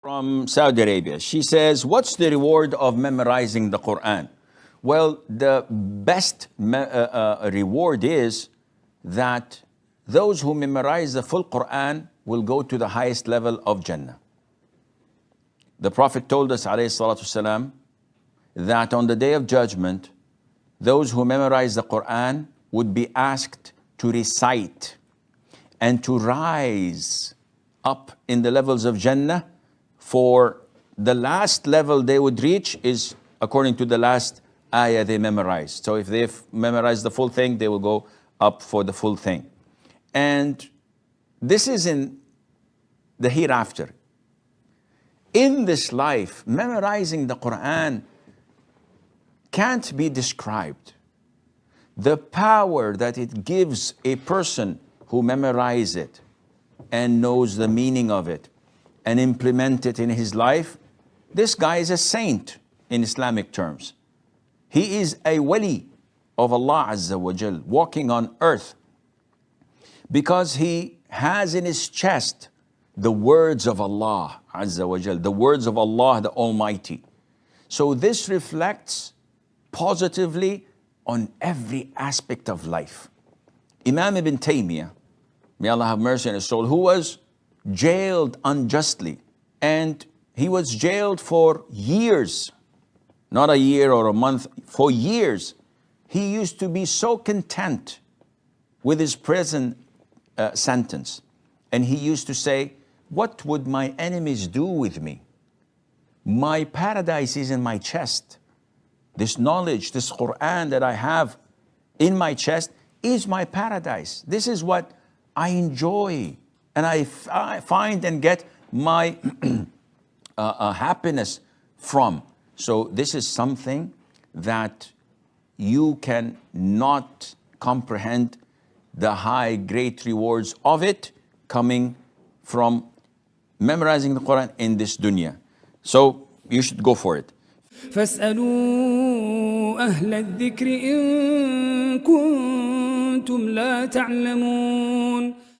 from Saudi Arabia. She says, what's the reward of memorizing the Quran? Well, the best reward is that those who memorize the full Quran will go to the highest level of Jannah. The Prophet told us, alayhi salatu wasalam, that on the Day of Judgment, those who memorize the Quran would be asked to recite and to rise up in the levels of Jannah, for the last level they would reach is according to the last ayah they memorized. So if they've memorized the full thing, they will go up for the full thing. And this is in the hereafter. In this life, memorizing the Quran can't be described. The power that it gives a person who memorizes it and knows the meaning of it and implement it in his life, this guy is a saint in Islamic terms. He is a wali of Allah Azza wa Jal, walking on earth, because he has in his chest the words of Allah Azza wa Jal, the words of Allah the Almighty. So this reflects positively on every aspect of life. Imam Ibn Taymiyyah, may Allah have mercy on his soul, who was jailed unjustly, and he was jailed for years, not a year or a month, for years. He used to be so content with his prison sentence, and he used to say, what would my enemies do with me? My paradise is in my chest. This knowledge, this Quran that I have in my chest is my paradise. This is what I enjoy, and I find and get my happiness from. So this is something that you can not comprehend the high, great rewards of it coming from memorizing the Quran in this dunya. So you should go for it. فاسألوا أهل الذكر إن كنتم لا تعلمون